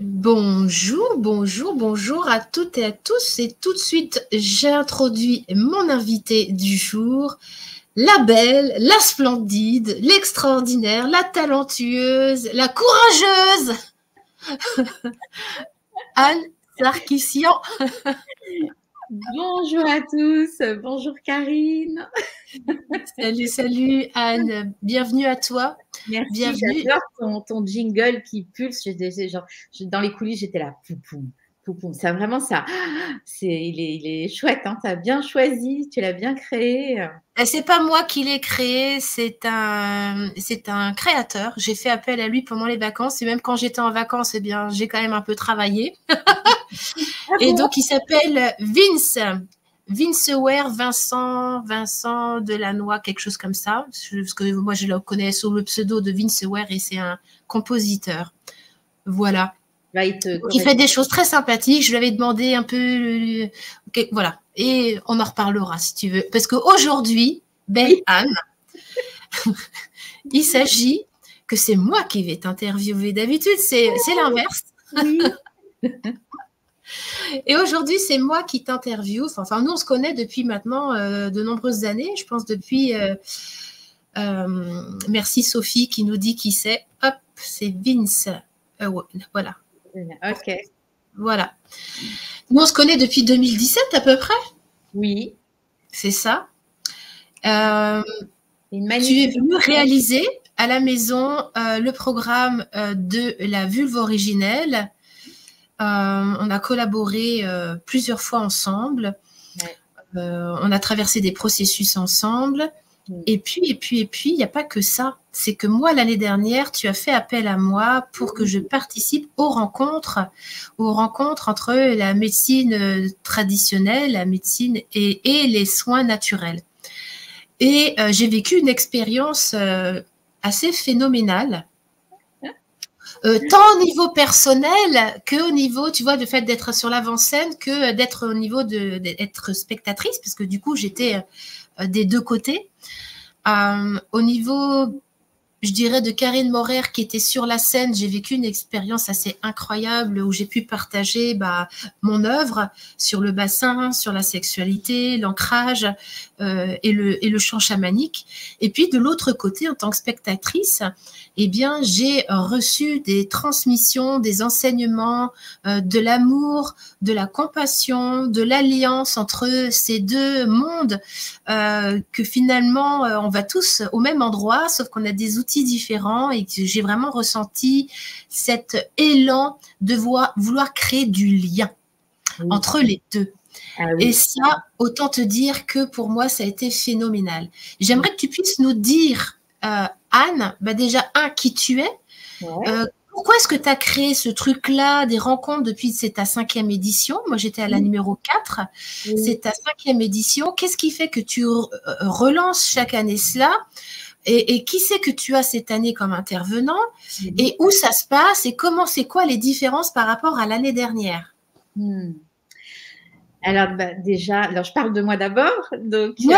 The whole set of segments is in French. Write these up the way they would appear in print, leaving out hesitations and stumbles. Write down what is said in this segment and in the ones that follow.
Bonjour, bonjour, bonjour à toutes et à tous. Et tout de suite, j'introduis mon invitée du jour, la belle, la splendide, l'extraordinaire, la talentueuse, la courageuse, Anne Sarkissian. Bonjour à tous, bonjour Karine. Salut, salut Anne, bienvenue à toi. Merci, Bienvenue. j'adore ton jingle qui pulse. Genre, dans les coulisses, j'étais là, poupoum, poupoum. Ça, vraiment, ça, il est chouette, hein, tu as bien choisi, tu l'as bien créé. C'est pas moi qui l'ai créé, c'est un créateur. J'ai fait appel à lui pendant les vacances et même quand j'étais en vacances, eh bien, j'ai quand même un peu travaillé. Ah Et bon? donc, il s'appelle Vince. Vince Ware, Vincent Delannoy, quelque chose comme ça. Parce que moi, je le connais sous le pseudo de Vince Ware et c'est un compositeur. Voilà. Bah, il te Donc, il fait correspond. des choses très sympathiques. Je lui avais demandé un peu. Okay, voilà. Et on en reparlera si tu veux. Parce qu'aujourd'hui, belle Oui, Anne, il s'agit que c'est moi qui vais t'interviewer. D'habitude, c'est l'inverse. oui. Et aujourd'hui, c'est moi qui t'interviewe. Enfin, nous, on se connaît depuis maintenant de nombreuses années. Je pense depuis. Merci Sophie qui nous dit qui c'est. Hop, c'est Vince. Voilà. Ok. Voilà. Nous, on se connaît depuis 2017 à peu près. Oui, C'est ça. Euh, une Tu es magnifique. venu réaliser à la maison le programme de la vulve originelle. On a collaboré plusieurs fois ensemble. Ouais. On a traversé des processus ensemble. Et puis, il n'y a pas que ça. C'est que moi, l'année dernière, tu as fait appel à moi pour que je participe aux rencontres entre la médecine traditionnelle, la médecine et les soins naturels. Et j'ai vécu une expérience assez phénoménale. Tant au niveau personnel qu'au niveau, tu vois, du fait d'être sur l'avant-scène, que d'être au niveau d'être spectatrice, parce que du coup, j'étais des deux côtés. Au niveau, je dirais, de Karine Morer qui était sur la scène, j'ai vécu une expérience assez incroyable où j'ai pu partager mon œuvre sur le bassin, sur la sexualité, l'ancrage et le chant chamanique. Et puis de l'autre côté, en tant que spectatrice, eh bien, j'ai reçu des transmissions, des enseignements, de l'amour, de la compassion, de l'alliance entre ces deux mondes, que finalement, on va tous au même endroit, sauf qu'on a des outils différents et que j'ai vraiment ressenti cet élan de vouloir créer du lien Oui. entre les deux. Ah Et oui. ça, autant te dire que pour moi, ça a été phénoménal. J'aimerais que tu puisses nous dire, Anne, déjà, qui tu es, Ouais. pourquoi est-ce que tu as créé ce truc-là, des rencontres depuis, c'est ta 5e édition. Moi, j'étais à la Oui. numéro 4. Oui. C'est ta 5e édition. Qu'est-ce qui fait que tu relances chaque année cela? Et qui c'est que tu as cette année comme intervenant? Mhm. Et où ça se passe? Et comment, c'est quoi les différences par rapport à l'année dernière? Hmm. Alors, déjà, alors je parle de moi d'abord. Donc, Ouais.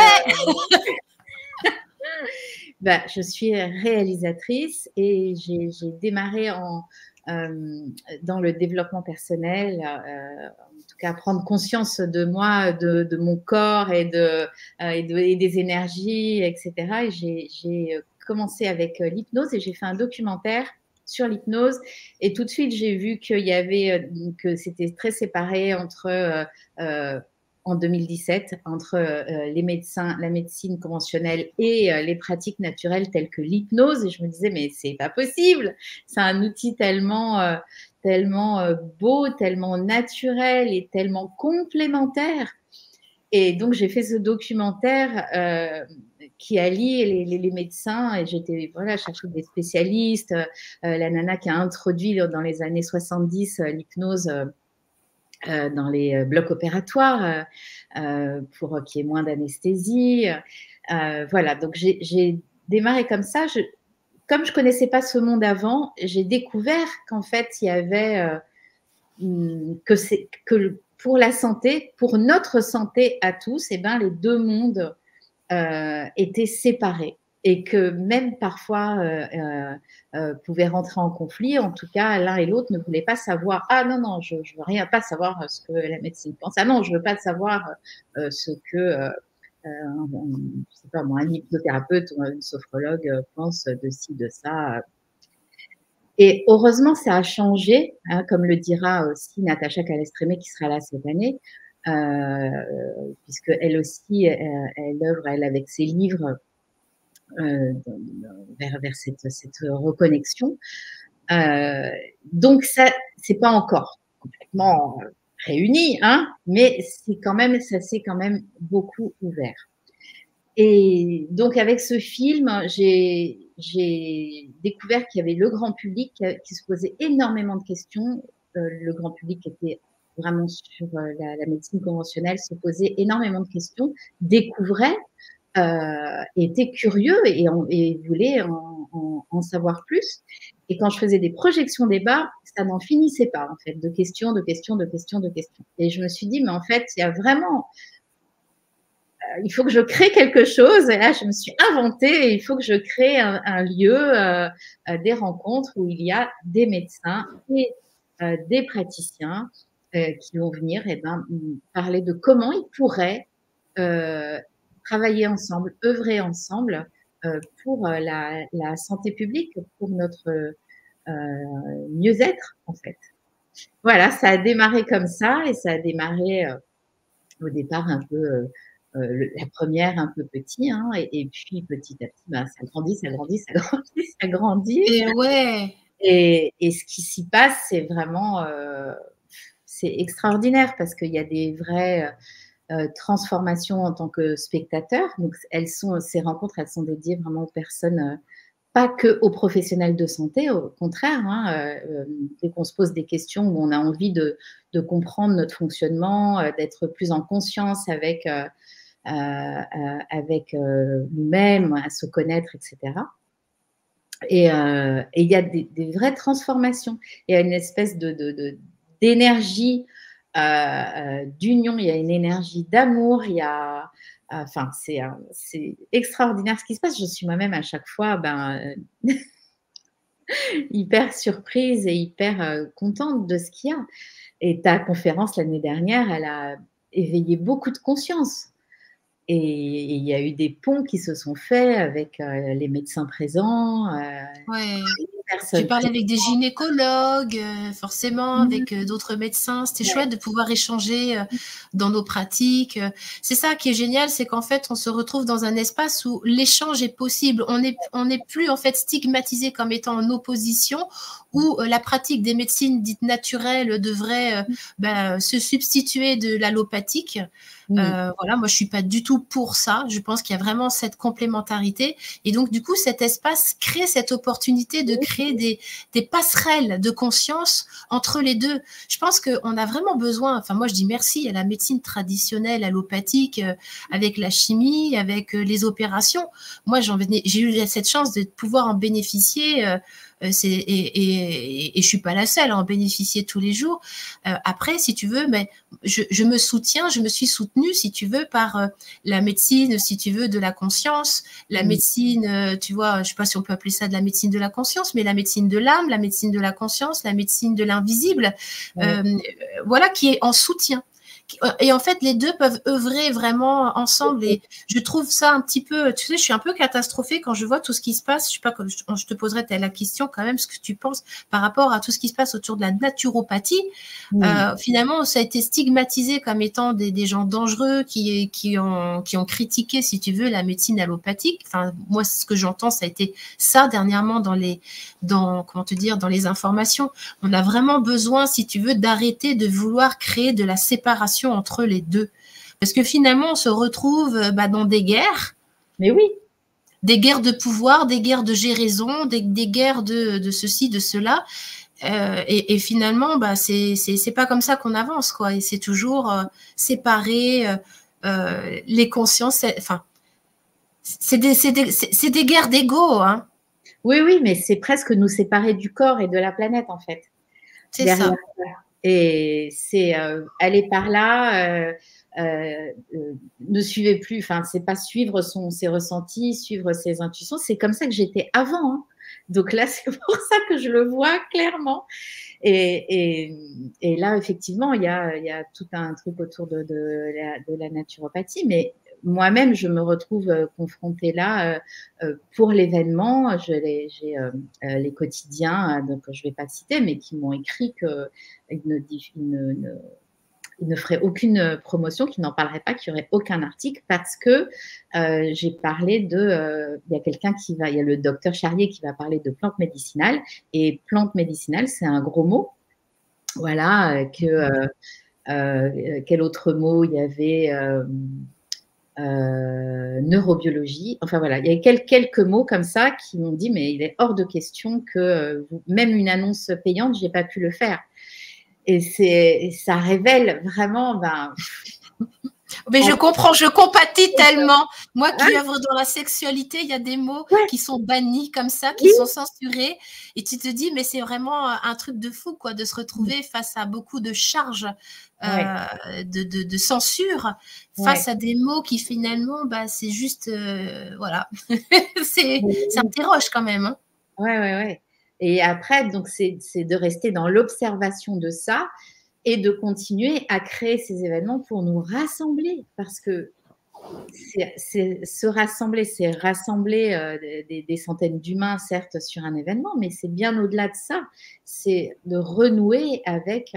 je suis réalisatrice et j'ai démarré dans le développement personnel, en tout cas prendre conscience de moi, de mon corps et des énergies, etc. Et j'ai commencé avec l'hypnose et j'ai fait un documentaire sur l'hypnose et tout de suite j'ai vu que c'était très séparé en 2017 entre les médecins, la médecine conventionnelle et les pratiques naturelles telles que l'hypnose. Et je me disais, mais c'est pas possible. C'est un outil tellement beau, tellement naturel et tellement complémentaire. Et donc, j'ai fait ce documentaire qui allie les médecins et j'étais chercher des spécialistes. La nana qui a introduit dans les années 70 l'hypnose dans les blocs opératoires pour qu'il y ait moins d'anesthésie. Voilà, donc j'ai démarré comme ça. Comme je ne connaissais pas ce monde avant, j'ai découvert qu'en fait, il y avait que pour la santé, pour notre santé à tous, les deux mondes étaient séparés. et que même parfois pouvaient rentrer en conflit. En tout cas, l'un et l'autre ne voulaient pas savoir. Ah non, non, je veux rien, pas savoir ce que la médecine pense. Ah non, je veux pas savoir ce que, je sais pas moi, un hypnothérapeute ou une sophrologue pense de ci, de ça. Et heureusement, ça a changé, hein, comme le dira aussi Natacha Calestrémé qui sera là cette année, puisque elle aussi, elle œuvre, elle, avec ses livres, vers cette reconnexion. Donc ça, c'est pas encore complètement réuni, hein, mais c'est quand même, ça s'est quand même beaucoup ouvert. Et donc avec ce film, j'ai découvert qu'il y avait le grand public qui se posait énormément de questions. Le grand public était vraiment sur la médecine conventionnelle, se posait énormément de questions, découvrait, était curieux et voulait en savoir plus. Et quand je faisais des projections débats, ça n'en finissait pas, en fait, de questions, de questions, de questions, de questions. Et je me suis dit, mais en fait, il y a vraiment, il faut que je crée quelque chose. Et là, je me suis inventée, il faut que je crée un lieu, des rencontres où il y a des médecins et des praticiens qui vont venir parler de comment ils pourraient travailler ensemble, œuvrer ensemble pour la santé publique, pour notre mieux-être, en fait. Voilà, ça a démarré comme ça et ça a démarré au départ un peu, la première un peu petit, hein, et puis petit à petit, bah, ça grandit, ça grandit, ça grandit, ça grandit. Et ouais. Et ce qui s'y passe, c'est vraiment, c'est extraordinaire parce qu'il y a des vraies transformations en tant que spectateur. Donc, ces rencontres, elles sont dédiées vraiment aux personnes, pas que aux professionnels de santé, au contraire, hein, dès qu'on se pose des questions où on a envie de comprendre notre fonctionnement, d'être plus en conscience avec, nous-mêmes, à se connaître, etc. Et il y a des vraies transformations. Il y a une espèce d'énergie d'union, il y a une énergie d'amour, il y a, enfin, c'est extraordinaire ce qui se passe. Je suis moi-même à chaque fois hyper surprise et hyper contente de ce qu'il y a. Et ta conférence l'année dernière, elle a éveillé beaucoup de conscience. Et il y a eu des ponts qui se sont faits avec les médecins présents, Ouais. les J'ai personnes parlé avec des présentes. gynécologues, forcément, avec d'autres médecins. C'était chouette de pouvoir échanger dans nos pratiques. C'est ça qui est génial, c'est qu'en fait, on se retrouve dans un espace où l'échange est possible. On n'est plus en fait stigmatisé comme étant en opposition, où la pratique des médecines dites naturelles devrait se substituer de l'allopathique. Voilà, moi je suis pas du tout pour ça. Je pense qu'il y a vraiment cette complémentarité et donc du coup cet espace crée cette opportunité de créer des passerelles de conscience entre les deux. Je pense qu'on a vraiment besoin. Enfin moi je dis merci à la médecine traditionnelle allopathique avec la chimie, avec les opérations. Moi j'ai eu cette chance de pouvoir en bénéficier. Et je suis pas la seule à en bénéficier tous les jours. Après, si tu veux, mais je me soutiens, je me suis soutenue, si tu veux, par la médecine, si tu veux, de la conscience, la médecine, tu vois, je sais pas si on peut appeler ça de la médecine de la conscience, mais la médecine de l'âme, la médecine de la conscience, la médecine de l'invisible, voilà, qui est en soutien. Et en fait, les deux peuvent œuvrer vraiment ensemble. Et je trouve ça un petit peu, tu sais, je suis un peu catastrophée quand je vois tout ce qui se passe. Je sais pas, je te poserai la question quand même, ce que tu penses par rapport à tout ce qui se passe autour de la naturopathie. Finalement, ça a été stigmatisé comme étant des gens dangereux qui ont critiqué, si tu veux, la médecine allopathique. Enfin, moi, ce que j'entends, ça a été ça dernièrement dans les informations. On a vraiment besoin, si tu veux, d'arrêter de vouloir créer de la séparation entre les deux. Parce que finalement, on se retrouve dans des guerres. Mais oui. Des guerres de pouvoir, des guerres de géraison, des guerres de ceci, de cela. Et finalement, c'est pas comme ça qu'on avance, quoi. Et c'est toujours séparer les consciences. Enfin, c'est des guerres d'ego, hein. Oui, oui, mais c'est presque nous séparer du corps et de la planète, en fait. C'est ça. Et c'est aller par là, ne suivez plus, enfin, c'est pas suivre ses ressentis, suivre ses intuitions. C'est comme ça que j'étais avant, hein. Donc là, c'est pour ça que je le vois clairement. Et là, effectivement, il y a tout un truc autour de la naturopathie, mais moi-même, je me retrouve confrontée là pour l'événement. J'ai les quotidiens, donc je ne vais pas citer, mais qui m'ont écrit qu'ils ne ferait aucune promotion, qu'il n'en parlerait pas, qu'il n'y aurait aucun article parce que j'ai parlé il y a quelqu'un il y a le docteur Charrier qui va parler de plantes médicinales et plantes médicinales, c'est un gros mot. Voilà, quel autre mot il y avait neurobiologie. Enfin voilà, il y a quelques mots comme ça qui m'ont dit mais il est hors de question que même une annonce payante, j'ai pas pu le faire. Et ça révèle vraiment. Mais je comprends, je compatis tellement. Moi qui œuvre dans la sexualité, il y a des mots qui sont bannis comme ça, qui sont censurés. Et tu te dis, mais c'est vraiment un truc de fou, quoi, de se retrouver face à beaucoup de charges de censure, face à des mots qui finalement, c'est juste, voilà, ça interroge quand même. Hein. Ouais. Et après, donc, c'est de rester dans l'observation de ça et de continuer à créer ces événements pour nous rassembler. Parce que se rassembler, c'est rassembler des centaines d'humains, certes, sur un événement, mais c'est bien au-delà de ça. C'est de renouer avec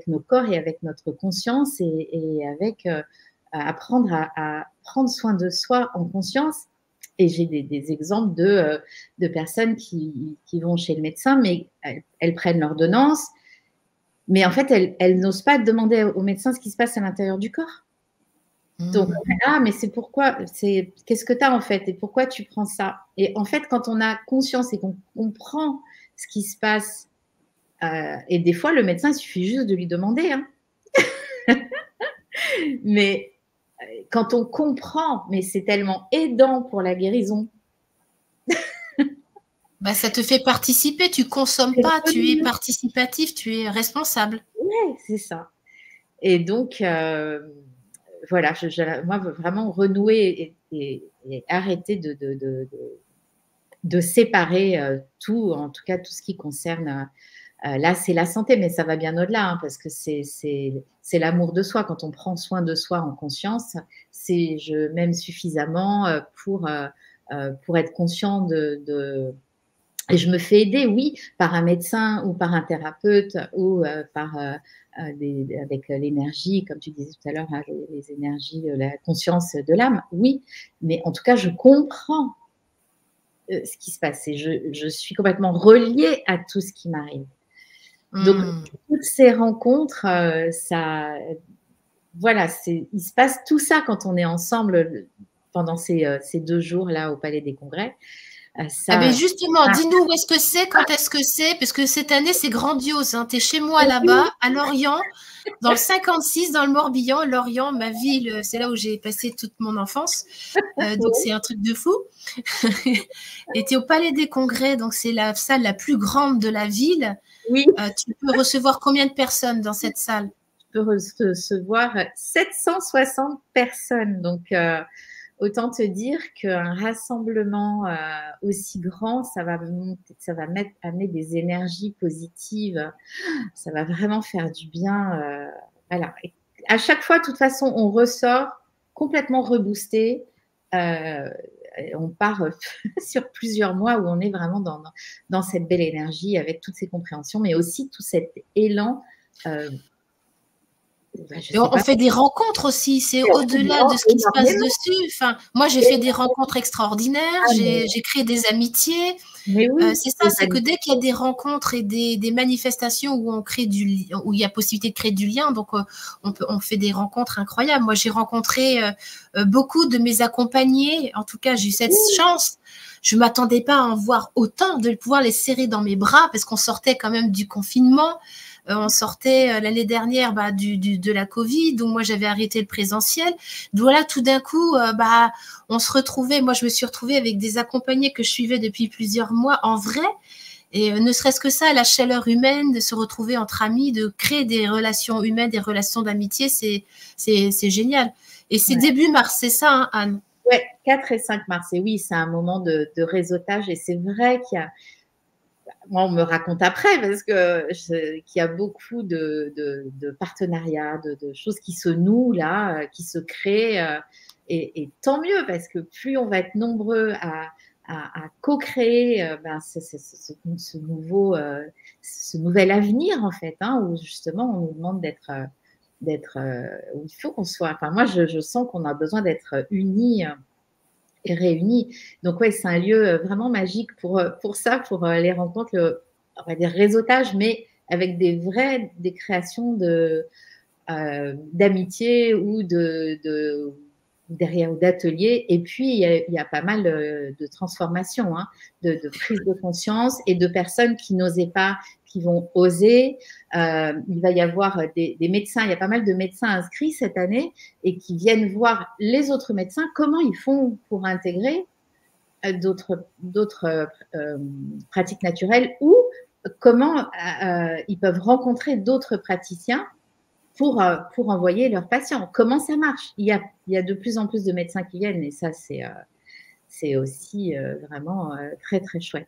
nos corps et avec notre conscience et avec apprendre à prendre soin de soi en conscience. Et j'ai des exemples de personnes qui vont chez le médecin, mais elles prennent l'ordonnance, mais en fait, elles n'osent pas demander au médecin ce qui se passe à l'intérieur du corps. Donc, mais c'est pourquoi, qu'est-ce que tu as en fait et pourquoi tu prends ça? Et en fait, quand on a conscience et qu'on comprend ce qui se passe, et des fois, le médecin, il suffit juste de lui demander. Hein. Mais quand on comprend, mais c'est tellement aidant pour la guérison. Ça te fait participer, tu consommes pas, tu es participatif, tu es responsable. Oui, c'est ça. Et donc, voilà, moi, vraiment renouer et arrêter de séparer tout, en tout cas tout ce qui concerne, là, c'est la santé, mais ça va bien au-delà, hein, parce que c'est l'amour de soi. Quand on prend soin de soi en conscience, je m'aime suffisamment pour être conscient et je me fais aider, oui, par un médecin ou par un thérapeute ou avec l'énergie, comme tu disais tout à l'heure, hein, les énergies, la conscience de l'âme, oui. Mais en tout cas, je comprends ce qui se passe et je suis complètement reliée à tout ce qui m'arrive. Donc, toutes ces rencontres, voilà, il se passe tout ça quand on est ensemble pendant ces 2 jours-là au Palais des Congrès. Justement, dis-nous où est-ce que c'est, quand est-ce que c'est, parce que cette année, c'est grandiose. Hein. Tu es chez moi là-bas, à Lorient, dans le 56, dans le Morbihan. Lorient, ma ville, c'est là où j'ai passé toute mon enfance. Donc, c'est un truc de fou. Et tu es au Palais des Congrès, donc c'est la salle la plus grande de la ville. Oui. Tu peux recevoir combien de personnes dans cette salle? Je peux recevoir 760 personnes. Donc, autant te dire qu'un rassemblement aussi grand, ça va amener des énergies positives. Ça va vraiment faire du bien. Voilà. Et à chaque fois, de toute façon, on ressort complètement reboosté. On part sur plusieurs mois où on est vraiment dans cette belle énergie avec toutes ces compréhensions, mais aussi tout cet élan. On fait des rencontres aussi, c'est au-delà de ce qui se passe dessus. Enfin, moi, j'ai fait des rencontres extraordinaires, j'ai créé des amitiés. Oui, c'est ça, c'est que dès qu'il y a des rencontres et des manifestations où où il y a possibilité de créer du lien, donc on fait des rencontres incroyables. Moi, j'ai rencontré beaucoup de mes accompagnés. En tout cas, j'ai eu cette chance. Je ne m'attendais pas à en voir autant, de pouvoir les serrer dans mes bras parce qu'on sortait quand même du confinement. On sortait l'année dernière de la Covid, donc moi j'avais arrêté le présentiel. Donc voilà, tout d'un coup, on se retrouvait. Moi, je me suis retrouvée avec des accompagnés que je suivais depuis plusieurs mois en vrai. Et ne serait-ce que ça, la chaleur humaine, de se retrouver entre amis, de créer des relations humaines, des relations d'amitié, c'est génial. Et c'est début mars, c'est ça, hein, Anne? Ouais, 4 et 5 mars. Et oui, c'est un moment de réseautage. Et c'est vrai qu'il y a, moi, on me raconte après parce qu'il y a beaucoup de partenariats, de choses qui se nouent là, qui se créent. Et tant mieux, parce que plus on va être nombreux à co-créer ce nouvel avenir, en fait, hein, où justement on nous demande où il faut qu'on soit. Enfin, moi, je sens qu'on a besoin d'être unis et réunis. Donc, ouais, c'est un lieu vraiment magique pour ça, pour les rencontres, on va dire réseautage, mais avec des créations d'amitié ou derrière, ou d'ateliers. Et puis, il y a pas mal de transformations, hein, de prise de conscience, et de personnes qui n'osaient pas, qui vont oser. Il va y avoir des médecins, il y a pas mal de médecins inscrits cette année, et qui viennent voir les autres médecins, comment ils font pour intégrer d'autres pratiques naturelles, ou comment ils peuvent rencontrer d'autres praticiens pour envoyer leurs patients. Comment ça marche? Il y a de plus en plus de médecins qui viennent, et ça, c'est aussi vraiment très, très chouette.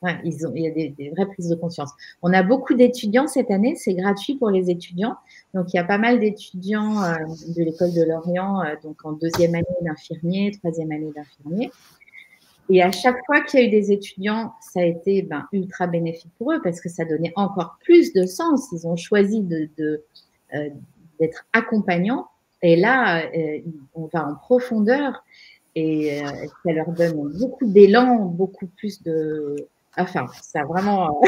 Ouais, il y a des vraies prises de conscience. On a beaucoup d'étudiants cette année, c'est gratuit pour les étudiants. Donc, il y a pas mal d'étudiants de l'école de Lorient, donc en 2e année d'infirmier, 3e année d'infirmier. Et à chaque fois qu'il y a eu des étudiants, ça a été ultra bénéfique pour eux, parce que ça donnait encore plus de sens. Ils ont choisi d'être accompagnants. Et là, on va en profondeur, et ça leur donne beaucoup d'élan, beaucoup plus de... Enfin, ça vraiment...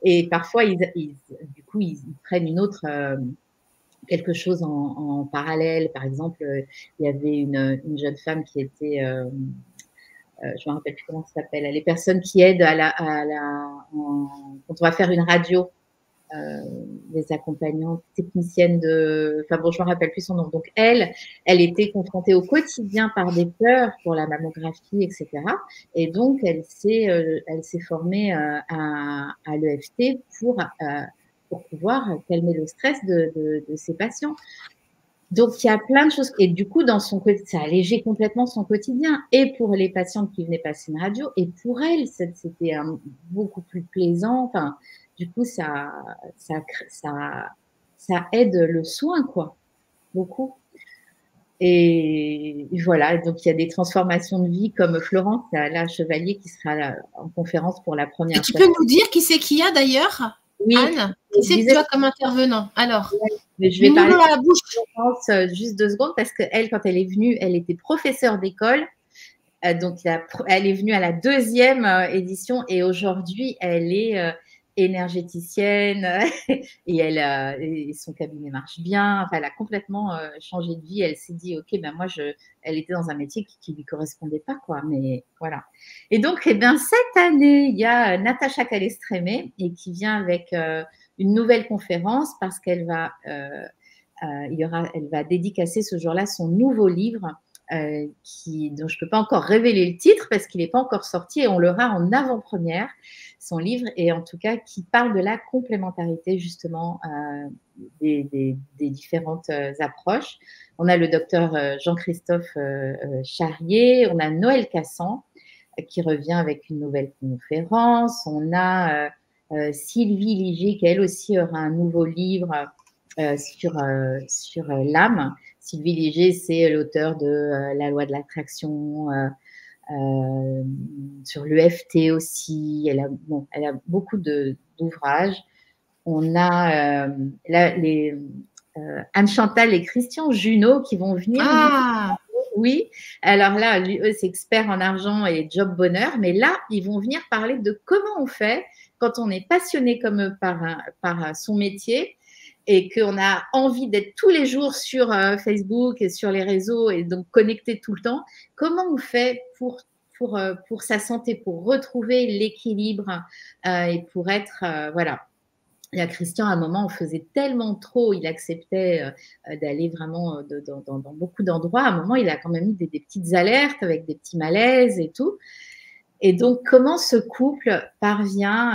et parfois, du coup, ils prennent quelque chose en parallèle. Par exemple, il y avait une jeune femme qui était... je ne me rappelle plus comment ça s'appelle, les personnes qui aident quand on va faire une radio, les accompagnantes techniciennes enfin bon, je ne me rappelle plus son nom. Donc elle était confrontée au quotidien par des peurs pour la mammographie, etc. Et donc elle s'est formée à l'EFT pour pouvoir calmer le stress de ses patients. Donc, il y a plein de choses. Et du coup, ça allégé complètement son quotidien. Et pour les patientes qui venaient passer une radio, et pour elle, c'était beaucoup plus plaisant. Enfin, du coup, ça aide le soin, quoi. Beaucoup. Et voilà. Donc, il y a des transformations de vie, comme Florence, la Chevalier, qui sera là, en conférence pour la première fois. Et tu peux nous dire qui c'est qu'il y a d'ailleurs, oui, Anne? Qui c'est que tu as comme intervenent? Alors, mais je vais parler à la bouche juste 2 secondes, parce qu'elle, quand elle est venue, elle était professeure d'école. Donc, elle est venue à la 2e édition, et aujourd'hui, elle est énergéticienne et son cabinet marche bien. Enfin, elle a complètement changé de vie. Elle s'est dit, OK, moi, elle était dans un métier qui ne lui correspondait pas, quoi. Mais voilà. Et donc, cette année, il y a Natacha Calestrémé, et qui vient avec une nouvelle conférence, parce qu'elle va, elle va dédicacer ce jour-là son nouveau livre, dont je ne peux pas encore révéler le titre, parce qu'il n'est pas encore sorti, et on l'aura en avant-première, son livre, et en tout cas qui parle de la complémentarité, justement, des différentes approches. On a le docteur Jean-Christophe Charrier, on a Noël Cassan qui revient avec une nouvelle conférence, on a Sylvie Ligier, qui elle aussi aura un nouveau livre sur l'âme. Sylvie Ligier, c'est l'auteur de La loi de l'attraction, sur l'EFT aussi. Elle a beaucoup d'ouvrages. On a Anne Chantal et Christian Junot qui vont venir. Ah, oui, alors là, eux, c'est expert en argent et job bonheur, mais là, ils vont venir parler de comment on fait quand on est passionné comme eux par son métier, et qu'on a envie d'être tous les jours sur Facebook et sur les réseaux, et donc connecté tout le temps. Comment on fait pour sa santé, pour retrouver l'équilibre et pour être, voilà. Il y a Christian, à un moment, on faisait tellement trop, il acceptait d'aller vraiment dans beaucoup d'endroits. À un moment, il a quand même eu des petites alertes avec des petits malaises et tout. Et donc, comment ce couple parvient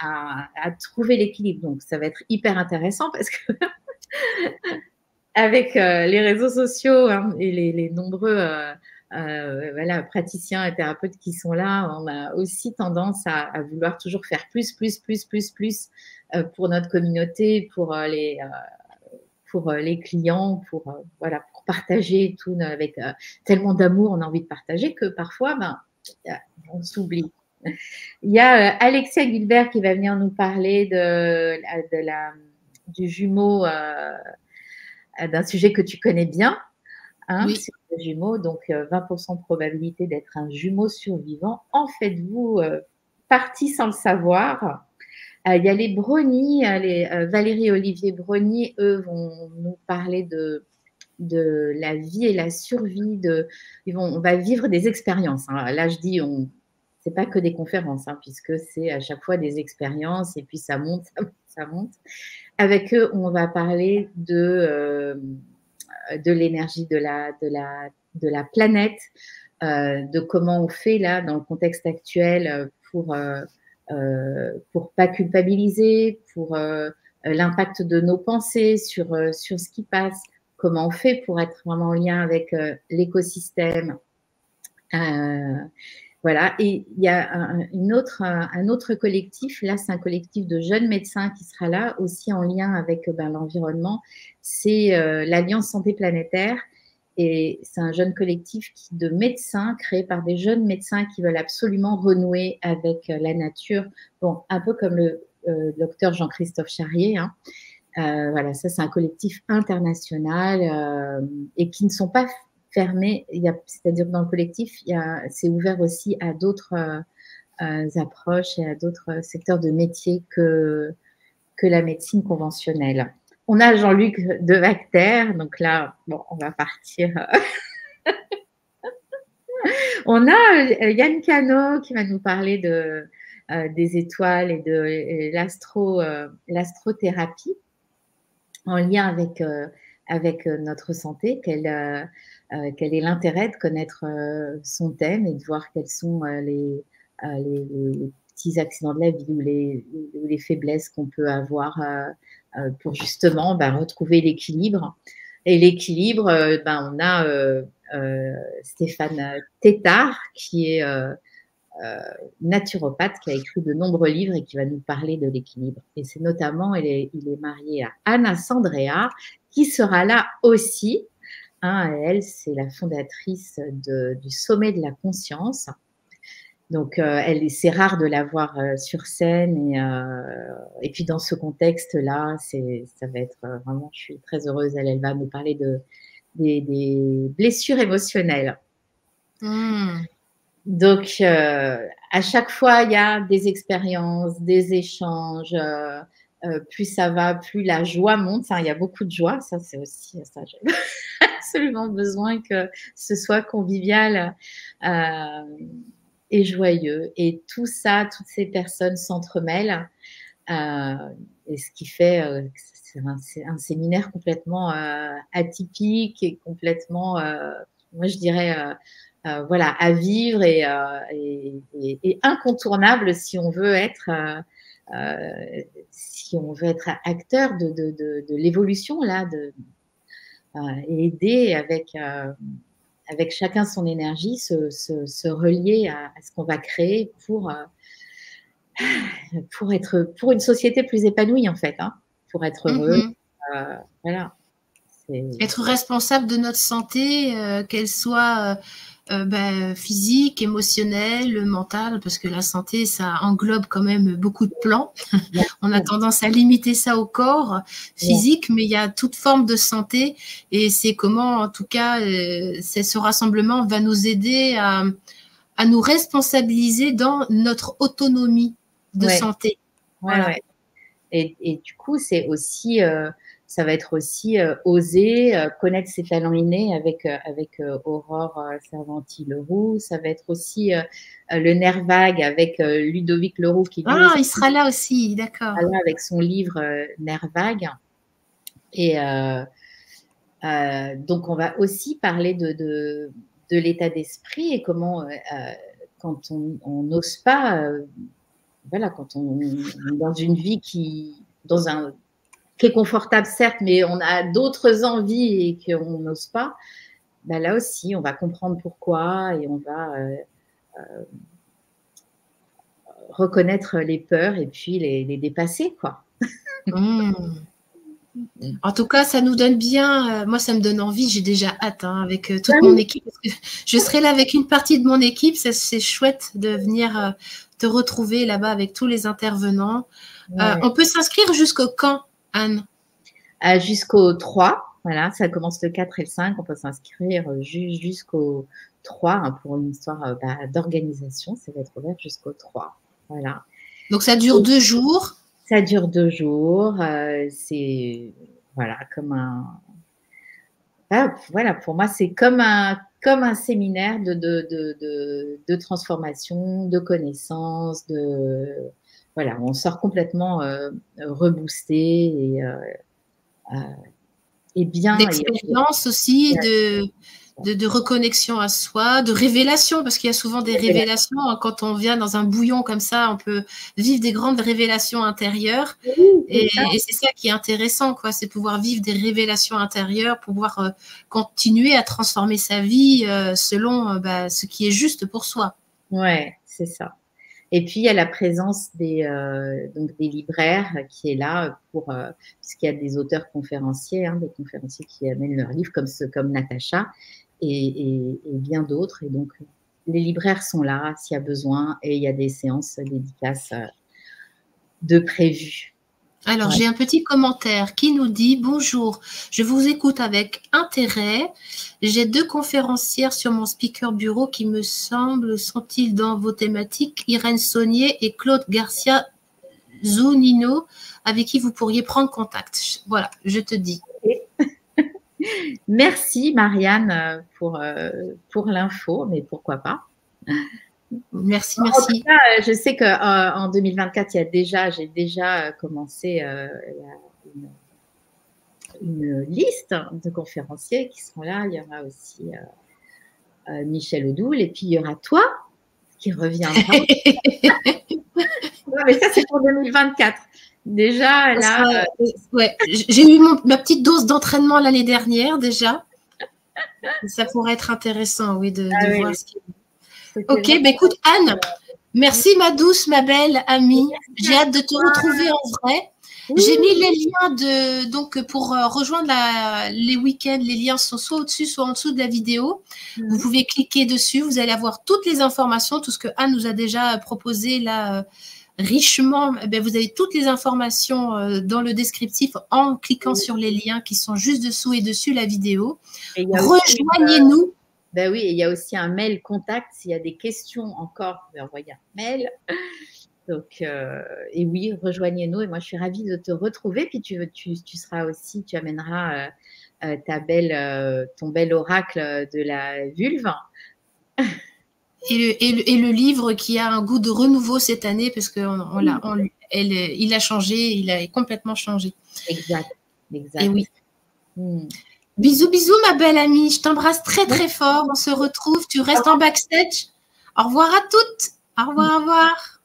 à trouver l'équilibre? Donc, ça va être hyper intéressant parce que avec les réseaux sociaux, hein, et les nombreux voilà, praticiens et thérapeutes qui sont là, on a aussi tendance à vouloir toujours faire plus pour notre communauté, pour les clients, voilà, pour partager tout avec tellement d'amour, on a envie de partager que parfois, ben, on s'oublie. Il y a Alexia Gilbert qui va venir nous parler du jumeau, d'un sujet que tu connais bien, hein, Oui. sur le jumeau. Donc, 20% de probabilité d'être un jumeau survivant. En faites-vous partie sans le savoir? Il y a les Brony, Valérie et Olivier Brony, eux vont nous parler de la vie et la survie. On va vivre des expériences, hein. Là, je dis, c'est pas que des conférences, hein, puisque c'est à chaque fois des expériences et puis ça monte, ça monte, ça monte. Avec eux, on va parler de l'énergie de la planète, de comment on fait là dans le contexte actuel pour pas culpabiliser, pour l'impact de nos pensées sur ce qui passe, comment on fait pour être vraiment en lien avec l'écosystème. Voilà, et il y a un autre collectif, là c'est un collectif de jeunes médecins qui sera là, aussi en lien avec l'environnement, c'est l'Alliance Santé Planétaire, et c'est un jeune collectif de médecins créé par des jeunes médecins qui veulent absolument renouer avec la nature, bon, un peu comme le docteur Jean-Christophe Charrier, hein. Voilà, ça c'est un collectif international et qui ne sont pas fermés, c'est-à-dire que dans le collectif, c'est ouvert aussi à d'autres approches et à d'autres secteurs de métiers que la médecine conventionnelle. On a Jean-Luc Devacter, donc là, bon, on va partir. On a Yann Cano qui va nous parler des étoiles et de l'astrothérapie en lien avec notre santé, quel est l'intérêt de connaître son thème et de voir quels sont les petits accidents de la vie ou les faiblesses qu'on peut avoir pour justement retrouver l'équilibre. Et l'équilibre, on a Stéphane Tétard qui est naturopathe, qui a écrit de nombreux livres et qui va nous parler de l'équilibre. Et c'est notamment, il est marié à Anna Sandrea, qui sera là aussi. Hein, elle, c'est la fondatrice du Sommet de la Conscience. Donc, c'est rare de la voir sur scène. Et puis, dans ce contexte-là, ça va être vraiment, je suis très heureuse. Elle va nous parler des blessures émotionnelles. Donc, à chaque fois, il y a des expériences, des échanges. Plus ça va, plus la joie monte. Enfin, il y a beaucoup de joie. Ça, c'est aussi ça. J'ai absolument besoin que ce soit convivial et joyeux. Et tout ça, toutes ces personnes s'entremêlent. Et ce qui fait c'est un séminaire complètement atypique et complètement, moi je dirais, voilà, à vivre et incontournable si on veut être acteur de l'évolution là, et aider avec chacun son énergie, se relier à ce qu'on va créer pour une société plus épanouie en fait, hein, pour être heureux. Voilà. Être responsable de notre santé, qu'elle soit physique, émotionnelle, mentale, parce que la santé, ça englobe quand même beaucoup de plans. On a tendance à limiter ça au corps physique, mais il y a toute forme de santé, et c'est comment, en tout cas, ce rassemblement va nous aider à nous responsabiliser dans notre autonomie de santé. Voilà. Ouais. Et du coup, c'est aussi, ça va être aussi oser connaître ses talents innés avec Aurore Servanti-Leroux. Ça va être aussi le nerf vague avec Ludovic Leroux qui il sera là aussi, d'accord. Avec son livre Nerf vague. Et donc, on va aussi parler de l'état d'esprit et comment quand on n'ose pas, voilà, quand on est dans une vie qui est confortable, certes, mais on a d'autres envies et qu'on n'ose pas, bah là aussi, on va comprendre pourquoi et on va reconnaître les peurs et puis les dépasser, quoi. Mmh. En tout cas, ça nous donne bien, moi ça me donne envie, j'ai déjà hâte avec toute mon équipe. Parce que je serai là avec une partie de mon équipe, c'est chouette de venir te retrouver là-bas avec tous les intervenants. Ouais. On peut s'inscrire jusqu'au quand, Anne? Jusqu'au 3, voilà, ça commence le 4 et le 5, on peut s'inscrire jusqu'au 3 pour une histoire d'organisation, ça va être ouvert jusqu'au 3, voilà. Donc ça dure 2 jours. Ça dure 2 jours, c'est voilà, comme voilà, pour moi, c'est comme un séminaire de transformation, de connaissances, voilà, on sort complètement reboosté et bien. D'expérience aussi, de reconnexion à soi, de révélation, parce qu'il y a souvent des révélations. Quand on vient dans un bouillon comme ça, on peut vivre des grandes révélations intérieures. Et c'est ça qui est intéressant, quoi, c'est pouvoir vivre des révélations intérieures, pouvoir continuer à transformer sa vie selon ce qui est juste pour soi. Ouais, c'est ça. Et puis, il y a la présence donc des libraires qui est là puisqu'il y a des auteurs conférenciers, des conférenciers qui amènent leurs livres comme Natacha et bien d'autres. Et donc, les libraires sont là s'il y a besoin et il y a des séances dédicaces de prévues. Alors, j'ai un petit commentaire qui nous dit « Bonjour, je vous écoute avec intérêt. J'ai 2 conférencières sur mon speaker bureau qui me semblent sont-ils dans vos thématiques, Irène Saunier et Claude Garcia Zunino, avec qui vous pourriez prendre contact. » Voilà, je te dis. Merci Marianne pour l'info, mais pourquoi pas. Merci, En merci. tout cas, je sais qu'en 2024, j'ai déjà commencé une liste de conférenciers qui seront là. Il y aura aussi Michel Audoul et puis il y aura toi qui reviendra. Non, mais ça, c'est pour 2024. Déjà, là. Ouais, j'ai eu ma petite dose d'entraînement l'année dernière déjà. Ça pourrait être intéressant, oui, de voir ce qui. Ok, écoute, Anne, merci ma douce, ma belle amie. J'ai hâte de te retrouver en vrai. Oui. J'ai mis les liens donc pour rejoindre les week-ends. Les liens sont soit au-dessus, soit en dessous de la vidéo. Vous pouvez cliquer dessus. Vous allez avoir toutes les informations, tout ce que Anne nous a déjà proposé là richement. Vous avez toutes les informations dans le descriptif en cliquant sur les liens qui sont juste dessous et dessus la vidéo. Rejoignez-nous. Ben oui, et il y a aussi un mail contact. S'il y a des questions encore, vous pouvez envoyer un mail. Donc, et oui, rejoignez-nous. Et moi, je suis ravie de te retrouver. Puis tu seras aussi, tu amèneras ton bel oracle de la vulve. Et le livre qui a un goût de renouveau cette année, parce qu'il a changé, il a complètement changé. Exact. Et oui. Bisous, bisous, ma belle amie. Je t'embrasse très, très fort. On se retrouve. Tu restes en backstage. Au revoir à toutes. Au revoir, au revoir.